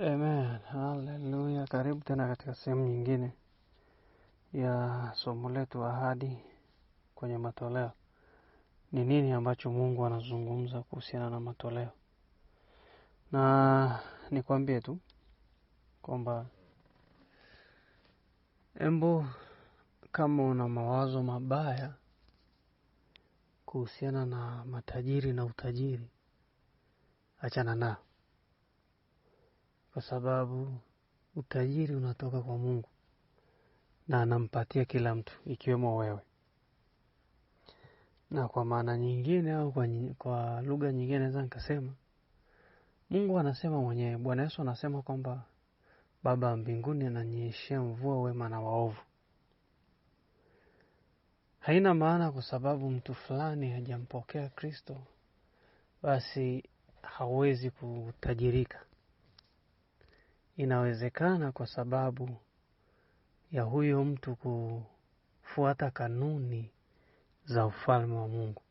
Amen. Hallelujah. Karibu tena katika sehemu nyingine ya somo letu ahadi kwenye matoleo. Ni nini ambacho Mungu anazungumza kuhusiana na matoleo? Na nikwambie tu kwamba kama una mawazo mabaya kuhusiana na matajiri na utajiri, achana nao. Kwa sababu utajiri unatoka kwa Mungu na anampatia kila mtu, ikiwemo wewe. Na kwa maana nyingine au kwa lugha nyingine naweza nikasema, Mungu anasema mwenyewe, Bwana Yesu anasema kwamba Baba mbinguni ananyeshea mvua wema na waovu. Haina maana kwa sababu mtu fulani hajampokea Kristo basi hawezi kutajirika. Inawezekana kwa sababu ya huyo mtu kufuata kanuni za ufalme wa Mungu.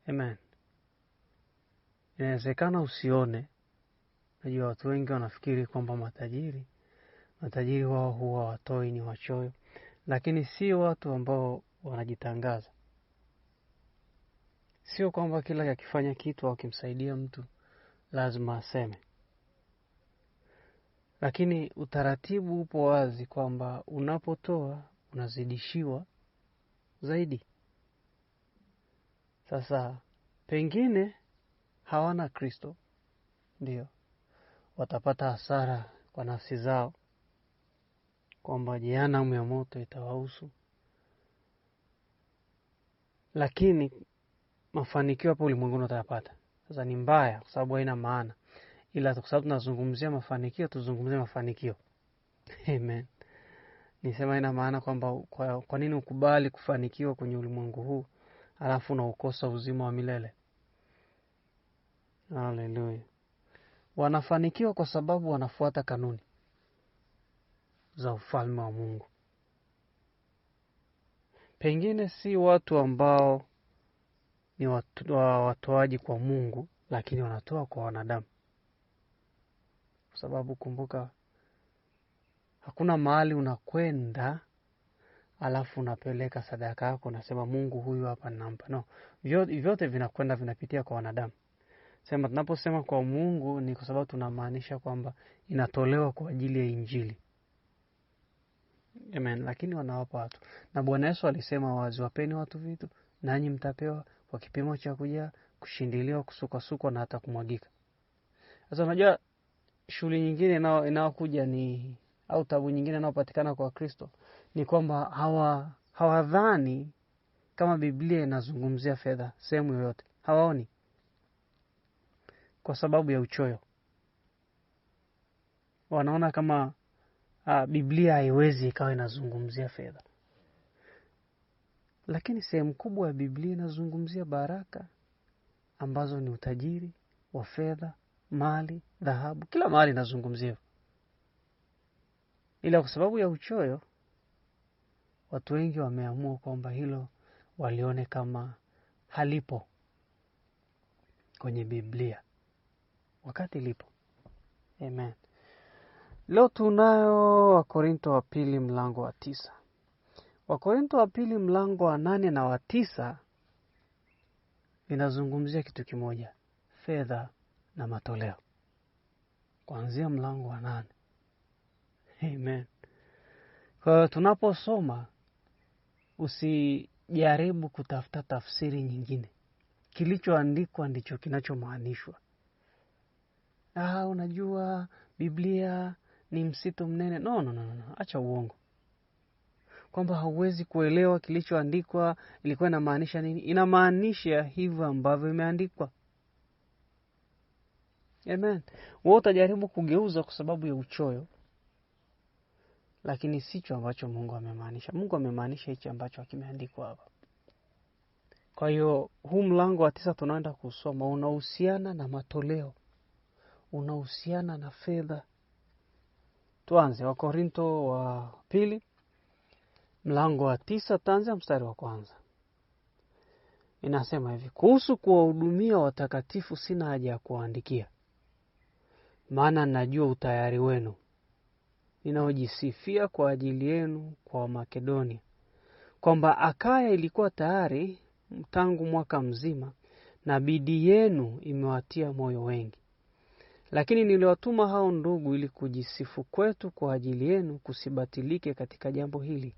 Amen. Inawezekana usione. Najua watu wengi wanafikiri kwamba matajiri wao huwa watoi, ni wachoyo. Lakini si watu ambao wanajitangaza. Sio kwamba kila akifanya kitu au kimsaidia mtu lazima aseme. Lakini utaratibu upo wazi kwamba unapotoa unazidishiwa zaidi. Sasa pengine hawana Kristo, ndio watapata hasara kwa nafsi zao, kwamba jehanamu ya moto itawahusu. Lakini mafanikio hapo ulimwenguni utayapata. Sasa ni mbaya kwa sababu haina maana. Ila kwa sababu tunazungumzia mafanikio, tuzungumzie mafanikio. Amen. Nisema ina maana kwamba kwa nini ukubali kufanikiwa kwenye ulimwengu huu alafu unaukosa uzima wa milele? Hallelujah. Wanafanikiwa kwa sababu wanafuata kanuni za ufalme wa Mungu. Pengine si watu ambao ni watoaji kwa Mungu, lakini wanatoa kwa wanadamu. Kwa sababu kumbuka, hakuna mahali unakwenda alafu unapeleka sadaka yako unasema Mungu huyu hapa nampa. No, vyote vinakwenda vinapitia kwa wanadamu. Sema tunaposema kwa Mungu ni kwa sababu tunamaanisha kwamba inatolewa kwa ajili ya Injili. Amen. Lakini wanawapa watu. Na Bwana Yesu alisema wazi, wapeni watu vitu nanyi mtapewa kwa kipimo cha kujaa, kushindiliwa, kusukwa na hata kumwagika. Sasa unajua shughuli nyingine inayokuja ni au tabu nyingine inayopatikana kwa Kristo ni kwamba hawadhani kama Biblia inazungumzia fedha sehemu yoyote. Hawaoni. Kwa sababu ya uchoyo. Wanaona kama Biblia haiwezi ikawa inazungumzia fedha. Lakini sehemu kubwa ya Biblia inazungumzia baraka ambazo ni utajiri wa fedha, mali, dhahabu, kila mahali inazungumzia. Ila kwa sababu ya uchoyo, watu wengi wameamua kwamba hilo walione kama halipo kwenye Biblia, wakati lipo. Amen. Leo tunayo Wakorintho wa pili mlango wa 9. Wakorintho wa pili mlango wa 8 na wa 9 inazungumzia kitu kimoja, fedha na matoleo. Kuanzia mlango wa 8. Amen. Kwa tunaposoma usijaribu kutafuta tafsiri nyingine. Kilichoandikwa ndicho kinachomaanishwa. Unajua Biblia ni msitu mnene. No. Acha uongo. Kwamba hauwezi kuelewa kilichoandikwa ilikuwa inamaanisha nini. Inamaanisha hivyo ambavyo imeandikwa. Amen. Wewe utajaribu kugeuza kwa sababu ya uchoyo. Lakini sicho ambacho Mungu amemaanisha. Mungu amemaanisha hicho ambacho kimeandikwa hapa. Kwa hiyo huu mlango wa 9 tunaenda kusoma unahusiana na matoleo. Unahusiana na fedha. Tuanze Wakorintho wa pili mlango wa 9, tuanze mstari wa 1. Inasema hivi: kuhusu kuwahudumia watakatifu sina haja ya kuandikia, maana najua utayari wenu ninaojisifia kwa ajili yenu kwa Makedonia, kwamba Akaya ilikuwa tayari tangu mwaka mzima, na bidii yenu imewatia moyo wengi. Lakini niliwatuma hao ndugu ili kujisifu kwetu kwa ajili yenu kusibatilike katika jambo hili,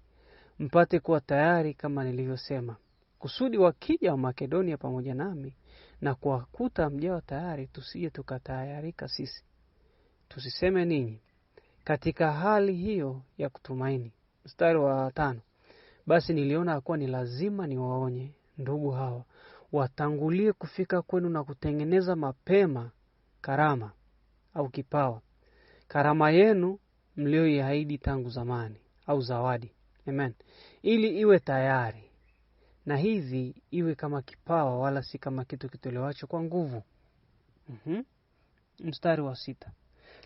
mpate kuwa tayari kama nilivyosema, kusudi wakija wa Makedonia pamoja nami na kuwakuta mjao tayari, tusije tukatayarika sisi, tusiseme ninyi. Katika hali hiyo ya kutumaini, mstari wa 5, basi niliona kuwa ni lazima niwaonye ndugu hawa watangulie kufika kwenu na kutengeneza mapema karama au kipawa, karama yenu mlioiahidi tangu zamani, au zawadi. Amen. Ili iwe tayari, na hivi iwe kama kipawa, wala si kama kitu kitolewacho kwa nguvu. Mstari wa 6,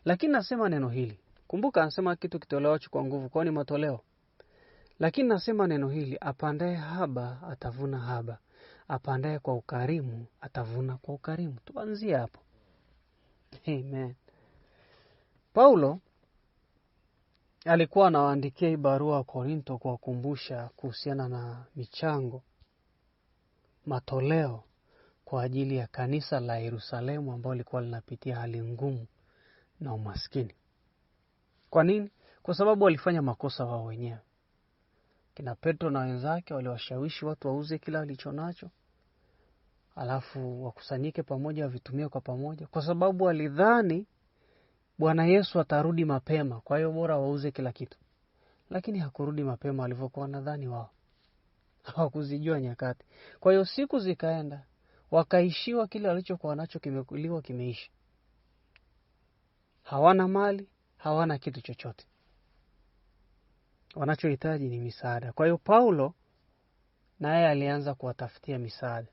lakini nasema neno hili. Kumbuka anasema kitu kitolewacho kwa nguvu, kwani matoleo. Lakini nasema neno hili, apandaye haba atavuna haba, apandaye kwa ukarimu atavuna kwa ukarimu. Tuanzie hapo. Amen. Paulo alikuwa anawaandikia barua wa Korinto kuwakumbusha kuhusiana na michango, matoleo kwa ajili ya kanisa la Yerusalemu ambao lilikuwa linapitia hali ngumu na umaskini. Kwa nini? Kwa sababu walifanya makosa wao wenyewe. Kina Petro na wenzake waliwashawishi watu wauze kila walichonacho, alafu wakusanyike pamoja, wavitumie kwa pamoja, kwa sababu walidhani Bwana Yesu atarudi mapema, kwa hiyo bora wauze kila kitu. Lakini hakurudi mapema walivyokuwa wanadhani wao. Hawakuzijua nyakati. Kwa hiyo siku zikaenda, wakaishiwa kile walichokuwa nacho, kimekuliwa, kimeisha. Hawana mali, hawana kitu chochote. Wanachohitaji ni misaada. Kwa hiyo Paulo naye alianza kuwatafutia misaada.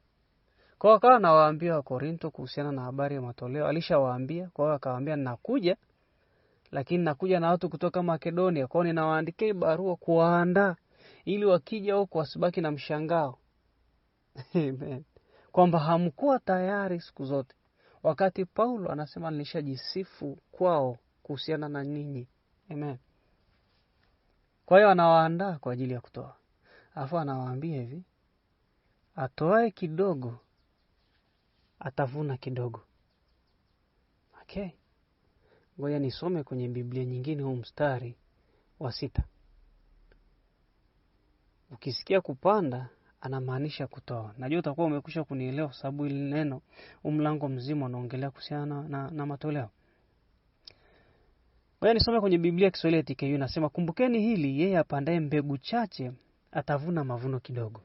Kwa hiyo akawa anawaambia wa Korinto kuhusiana na habari ya matoleo. Alishawaambia, kwa hiyo akawaambia ninakuja, lakini nakuja na watu kutoka Makedonia. Kwa hiyo ninawaandikia barua kuwaandaa ili wakija huko wasibaki na mshangao. Amen. Kwamba hamkuwa tayari siku zote. Wakati Paulo anasema nilishajisifu kwao kuhusiana na ninyi. Amen. Kwa hiyo anawaandaa kwa ajili ya kutoa. Alafu anawaambia hivi, atoae kidogo atavuna kidogo. Okay. Ngoja nisome kwenye Biblia nyingine huu mstari wa 6. Ukisikia kupanda anamaanisha kutoa. Najua utakuwa umekwisha kunielewa sababu ile neno mlango mzima unaongelea kuhusiana na matoleo. Ngoja nisome kwenye Biblia Kiswahili TKU, inasema kumbukeni hili, yeye apandaye mbegu chache atavuna mavuno kidogo,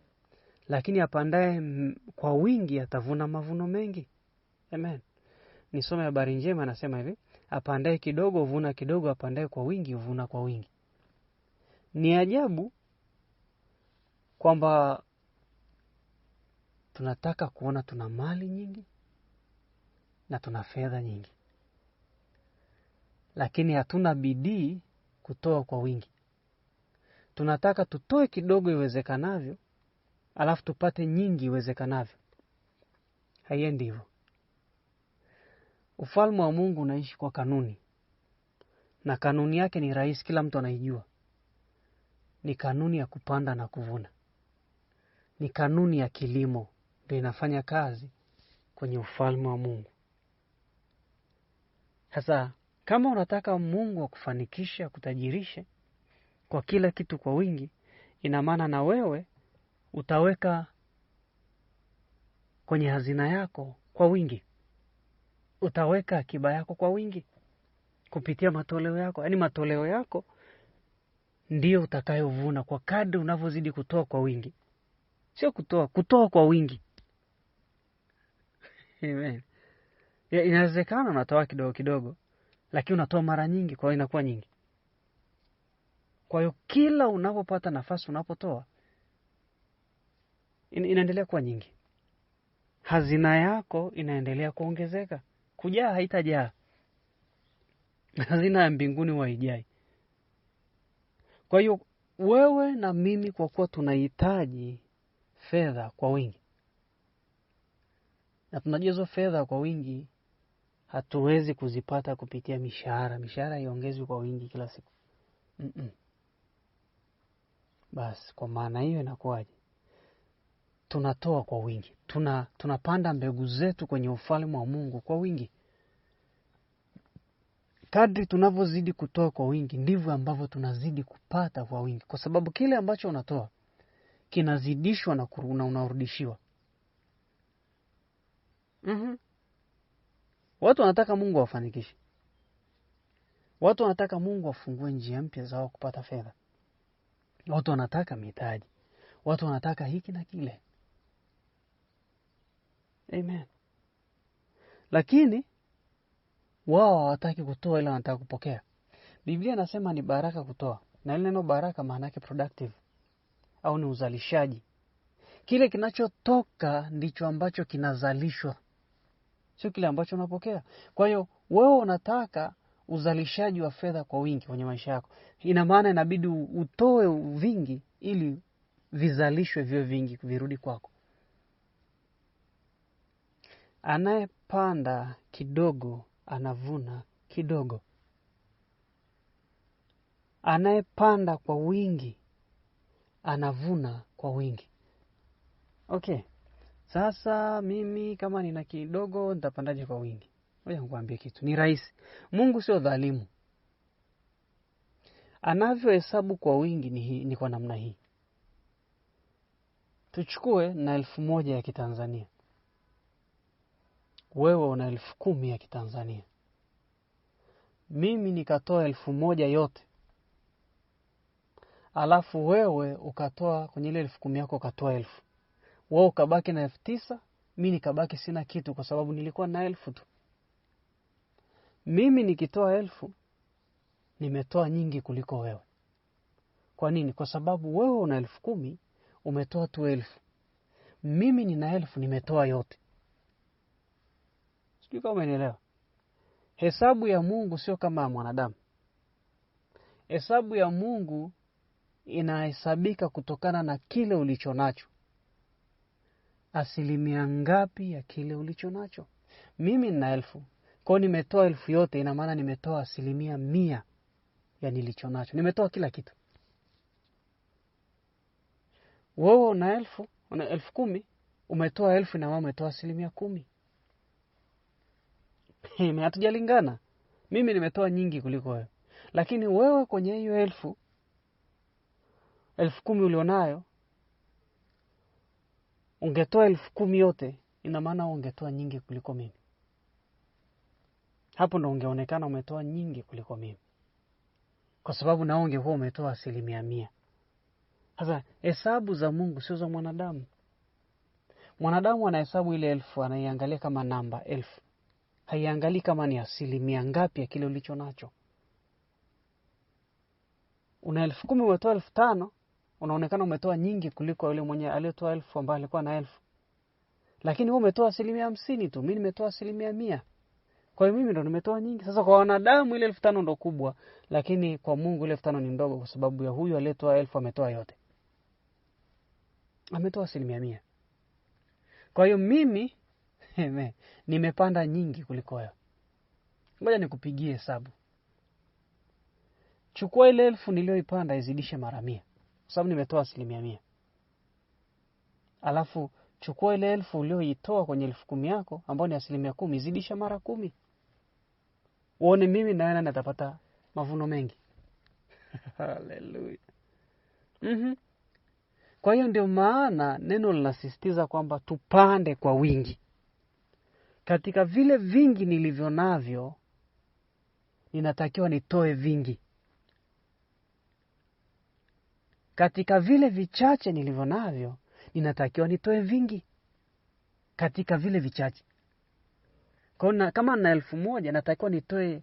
lakini apandaye kwa wingi atavuna mavuno mengi. Amen. Nisome habari njema, anasema hivi, apandaye kidogo huvuna kidogo, apandaye kwa wingi huvuna kwa wingi. Ni ajabu kwamba tunataka kuona tuna mali nyingi na tuna fedha nyingi, lakini hatuna bidii kutoa kwa wingi. Tunataka tutoe kidogo iwezekanavyo, alafu tupate nyingi iwezekanavyo. Haiendi hivyo. Ufalme wa Mungu unaishi kwa kanuni. Na kanuni yake ni rahisi, kila mtu anaijua. Ni kanuni ya kupanda na kuvuna. Ni kanuni ya kilimo, ndio inafanya kazi kwenye ufalme wa Mungu. Sasa kama unataka Mungu akufanikishe, kutajirishe kwa kila kitu kwa wingi, ina maana na wewe utaweka kwenye hazina yako kwa wingi. Utaweka akiba yako kwa wingi kupitia matoleo yako. Yaani matoleo yako ndio utakayovuna kwa kadri unavyozidi kutoa kwa wingi. Sio kutoa kwa wingi. Amen. Inawezekana unatoa kidogo kidogo, lakini unatoa mara nyingi, kwa hiyo inakuwa nyingi. Kwa hiyo kila unapopata nafasi, unapotoa, inaendelea kuwa nyingi. Hazina yako inaendelea kuongezeka. Kujaa haitajaa. Hazina ya mbinguni haijai. Kwa hiyo wewe na mimi, kwa kuwa tunahitaji fedha kwa wingi, na tunajua hizo fedha kwa wingi hatuwezi kuzipata kupitia mishahara. Mishahara iongezwe kwa wingi kila siku. Basi kwa maana hiyo inakuwaje? Tunatoa kwa wingi. Tunapanda mbegu zetu kwenye ufalme wa Mungu kwa wingi. Kadri tunavyozidi kutoa kwa wingi, ndivyo ambavyo tunazidi kupata kwa wingi. Kwa sababu kile ambacho unatoa kinazidishwa na unarudishiwa. Watu wanataka Mungu awafanikishe. Watu wanataka Mungu afungue njia mpya zao kupata fedha. Watu wanataka mitaji. Watu wanataka hiki na kile. Amen. Lakini wao hawataki kutoa, ila wanataka kupokea. Biblia inasema ni baraka kutoa. Na ile neno baraka maana yake productive au ni uzalishaji. Kile kinachotoka ndicho ambacho kinazalishwa. Sio kile ambacho unapokea. Kwa hiyo wewe unataka uzalishaji wa fedha kwa wingi kwenye maisha yako. Ina maana inabidi utoe vingi ili vizalishwe vyo vingi virudi kwako. Anayepanda kidogo anavuna kidogo. Anayepanda kwa wingi anavuna kwa wingi. Okay. Sasa mimi kama nina kidogo nitapandaje kwa wingi? Ngoja nikwambie kitu. Ni rahisi. Mungu sio dhalimu. Anavyohesabu kwa wingi ni kwa namna hii. Tuchukue na 1,000 ya Kitanzania. Wewe una 10,000 ya Kitanzania. Mimi nikatoa 1,000 yote. Alafu wewe ukatoa kwenye ile 10,000 yako ukatoa 1,000. Wewe ukabaki na 9,000, mimi nikabaki sina kitu kwa sababu nilikuwa na 1,000 tu. Mimi nikitoa 1,000 nimetoa nyingi kuliko wewe. Kwa nini? Kwa sababu wewe una 10,000 umetoa tu 1,000. Mimi nina 1,000 nimetoa yote. Sijui kama umeelewa. Hesabu ya Mungu sio kama ya mwanadamu. Hesabu ya Mungu inahesabika kutokana na kile ulicho nacho. Asilimia ngapi ya kile ulicho nacho? Mimi nina 1,000. Kwa hiyo nimetoa 1,000 yote, ina maana nimetoa 100% ya nilicho nacho. Nimetoa kila kitu. Wewe una 1,000, una 10,000, umetoa 1,000 na wewe umetoa 10%. Hatujalingana. Mimi nimetoa nyingi kuliko wewe. Lakini wewe kwenye hiyo 10,000 ulionayo, ungetoa 10,000 yote, ina maana ungetoa nyingi kuliko mimi. Hapo ndo ungeonekana umetoa nyingi kuliko mimi. Kwa sababu na ungekuwa umetoa 100%. Sasa hesabu za Mungu sio za mwanadamu. Mwanadamu anahesabu ile 1,000, anaiangalia kama namba 1,000. Haiangalii kama ni asilimia ngapi ya kile ulicho nacho. Una 10,000 umetoa 5,000, unaonekana umetoa nyingi kuliko yule mwenye aliyetoa 1,000 ambaye alikuwa na 1,000. Lakini wewe umetoa 50% tu, mimi nimetoa 100%. Kwa hiyo mimi ndo nimetoa nyingi. Sasa kwa wanadamu ile 5,000 ndo kubwa, lakini kwa Mungu ile 5,000 ni ndogo kwa sababu ya huyu aliyetoa 1,000 ametoa yote. Ametoa 100%. Kwa hiyo mimi nimepanda nyingi kuliko wewe. Ngoja nikupigie hesabu. Chukua ile 1,000 niliyoipanda izidishe mara 100. Kwa sababu nimetoa 100%. Alafu chukua ile 1,000 uliyoitoa kwenye 10,000 yako ambayo ni 10%, izidisha mara 10. Uone mimi na wewe natapata mavuno mengi. Haleluya. Kwa hiyo ndio maana neno linasisitiza kwamba tupande kwa wingi. Katika vile vingi nilivyo navyo, ninatakiwa nitoe vingi. Katika vile vichache nilivyo navyo, ninatakiwa nitoe vingi. Katika vile vichache. Kwa hiyo kama na 1,000, natakiwa nitoe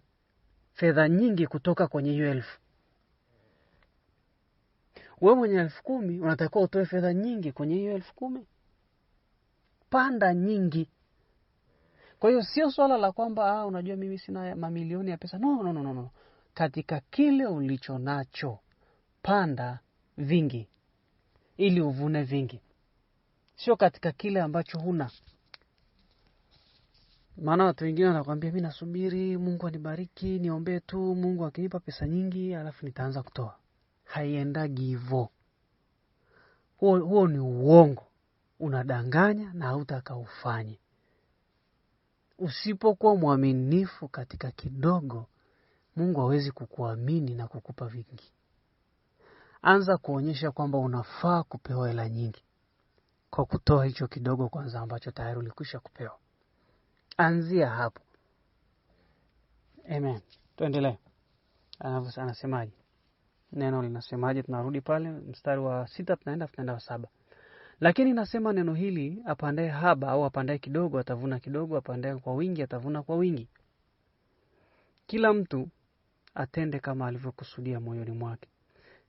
fedha nyingi kutoka kwenye hiyo 1,000. Wewe mwenye 10,000 unatakiwa utoe fedha nyingi kwenye hiyo 10,000. Panda nyingi. Kwa hiyo sio swala la kwamba unajua mimi sina mamilioni ya pesa. No. Katika kile ulicho nacho, panda vingi ili uvune vingi. Sio katika kile ambacho huna. Maana watu wengine wanakuambia mimi nasubiri Mungu anibariki, niombe tu Mungu akinipa pesa nyingi alafu nitaanza kutoa. Haiendagi hivyo. Huo ni uongo. Unadanganya na hautaka ufanye. Usipokuwa mwaminifu katika kidogo, Mungu hawezi kukuamini na kukupa vingi. Anza kuonyesha kwamba unafaa kupewa hela nyingi kwa kutoa hicho kidogo kwanza ambacho tayari ulikwisha kupewa. Anzia hapo. Amen. Tuendelee. Anasemaje? Neno linasemaje? Tunarudi pale mstari wa 6 tunaenda wa 7. Lakini nasema neno hili, apandaye haba au apandaye kidogo atavuna kidogo, apandaye kwa wingi atavuna kwa wingi. Kila mtu atende kama alivyokusudia moyoni mwake,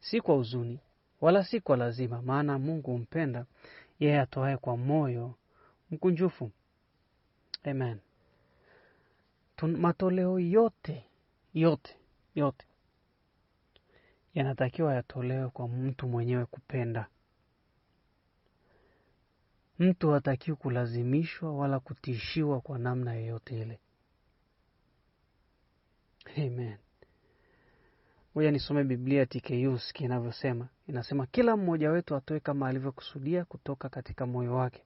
si kwa huzuni wala si kwa lazima, maana Mungu humpenda yeye atoaye kwa moyo mkunjufu. Amen. Matoleo yote yanatakiwa yatolewe kwa mtu mwenyewe kupenda. Mtu hatakiwi kulazimishwa wala kutishiwa kwa namna yoyote ile. Amen. Ngoja nisome Biblia TKU inavyosema. Inasema kila mmoja wetu atoe kama alivyokusudia kutoka katika moyo wake.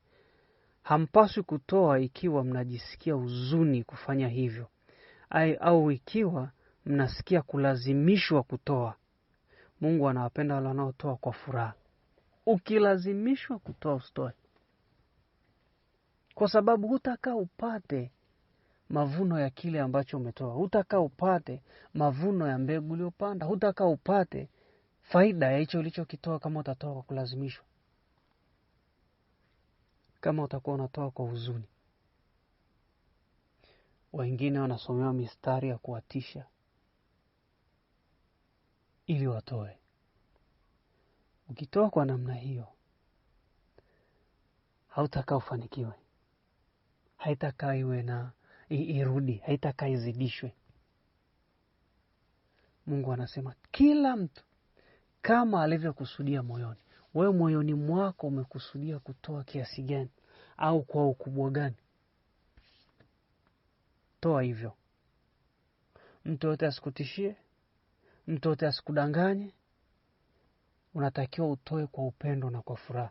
Hampaswi kutoa ikiwa mnajisikia huzuni kufanya hivyo, au ikiwa mnasikia kulazimishwa kutoa. Mungu anawapenda wale wanaotoa kwa furaha. Ukilazimishwa kutoa usitoe. Kwa sababu hutakaa upate mavuno ya kile ambacho umetoa. Hutakaa upate mavuno ya mbegu uliyopanda. Hutakaa upate faida ya hicho ulichokitoa kama utatoa kwa kulazimishwa. Kama utakuwa unatoa kwa huzuni. Wengine wanasomewa mistari ya kuwatisha ili watoe. Ukitoa kwa namna hiyo, hautakaa ufanikiwe. Haitakaa iwe na irudi, haitakaa izidishwe. Mungu anasema kila mtu kama alivyokusudia moyoni. Wewe moyoni mwako umekusudia kutoa kiasi gani au kwa ukubwa gani? Toa hivyo. Mtu yote asikutishie, mtu yote asikudanganye. Unatakiwa utoe kwa upendo na kwa furaha.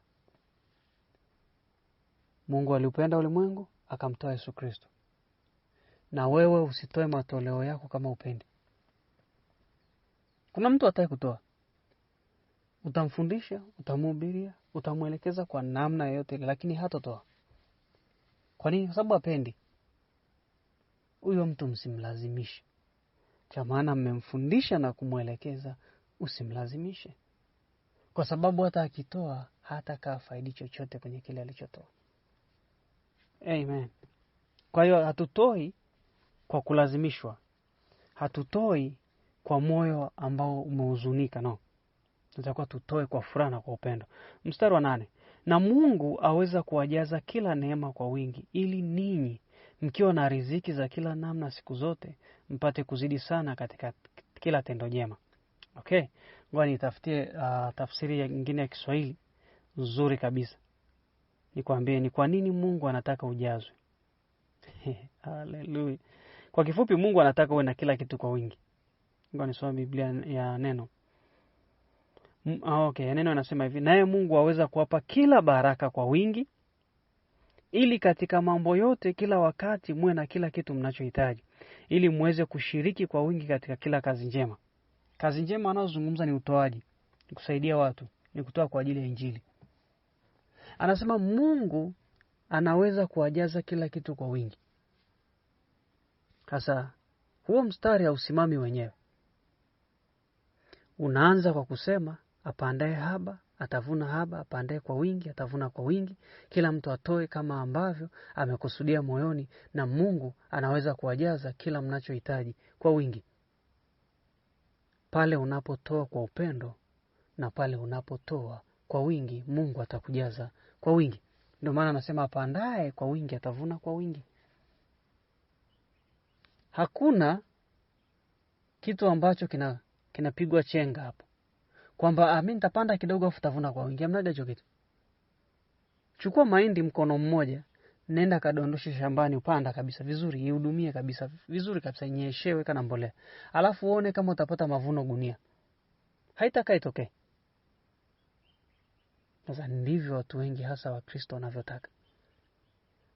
Mungu aliupenda ulimwengu akamtoa Yesu Kristo. Na wewe usitoe matoleo yako kama upendi. Kuna mtu hataki kutoa. Utamfundisha, utamhubiria, utamuelekeza kwa namna yoyote ile, lakini hatatoa. Kwa nini? Kwa sababu hapendi. Huyo mtu msimlazimishe. Cha maana mmemfundisha na kumuelekeza, usimlazimishe. Kwa sababu hata akitoa hatakaa faidi chochote kwenye kile alichotoa. Amen. Kwa hiyo hatutoi kwa kulazimishwa. Hatutoi kwa moyo ambao umehuzunika, no. Tunatakiwa tutoe kwa furaha na kwa upendo. Mstari wa 8. Na Mungu aweza kuwajaza kila neema kwa wingi, ili ninyi mkiwa na riziki za kila namna siku zote mpate kuzidi sana katika kila tendo jema. Okay? Ngoja nitafutie tafsiri nyingine ya Kiswahili nzuri kabisa. Nikwambie ni kwa nini Mungu anataka ujazwe. Haleluya. Kwa kifupi, Mungu anataka uwe na kila kitu kwa wingi. Ngoja nisome Biblia ya neno. Okay, neno inasema hivi, naye Mungu aweza kuwapa kila baraka kwa wingi, ili katika mambo yote kila wakati muwe na kila kitu mnachohitaji, ili muweze kushiriki kwa wingi katika kila kazi njema. Kazi njema anazozungumza ni utoaji, ni kusaidia watu, ni kutoa kwa ajili ya Injili. Anasema Mungu anaweza kuwajaza kila kitu kwa wingi. Sasa huo mstari hausimami wenyewe. Unaanza kwa kusema apandaye haba atavuna haba, apandaye kwa wingi atavuna kwa wingi. Kila mtu atoe kama ambavyo amekusudia moyoni, na Mungu anaweza kuwajaza kila mnachohitaji kwa wingi. Pale unapotoa kwa upendo na pale unapotoa kwa wingi, Mungu atakujaza kwa wingi. Ndio maana anasema apandaye kwa wingi atavuna kwa wingi. Hakuna kitu ambacho kinapigwa chenga hapo, kwamba mimi nitapanda kidogo afu tavuna kwa wingi. Hamna hicho kitu. Chukua mahindi mkono mmoja, nenda kadondoshe shambani, upanda kabisa vizuri, ihudumie kabisa vizuri kabisa, nyeshewe kana mbolea. Alafu uone kama utapata mavuno gunia. Haitakaa itokee. Sasa ndivyo watu wengi hasa Wakristo wanavyotaka.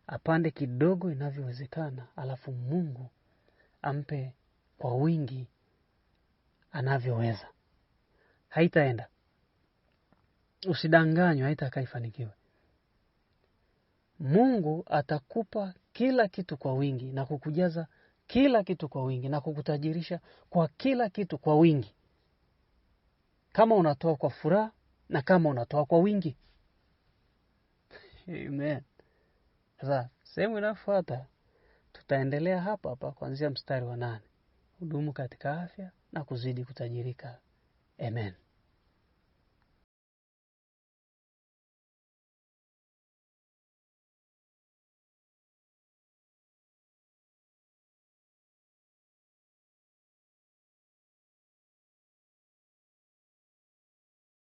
Apande kidogo inavyowezekana, alafu Mungu ampe kwa wingi anavyoweza. Haitaenda. Usidanganywe, haitakaa ifanikiwe. Mungu atakupa kila kitu kwa wingi na kukujaza kila kitu kwa wingi na kukutajirisha kwa kila kitu kwa wingi. Kama unatoa kwa furaha na kama unatoa kwa wingi. Amen. Sasa sehemu inayofuata tutaendelea hapa kuanzia mstari wa 8. Hudumu katika afya na kuzidi kutajirika. Amen.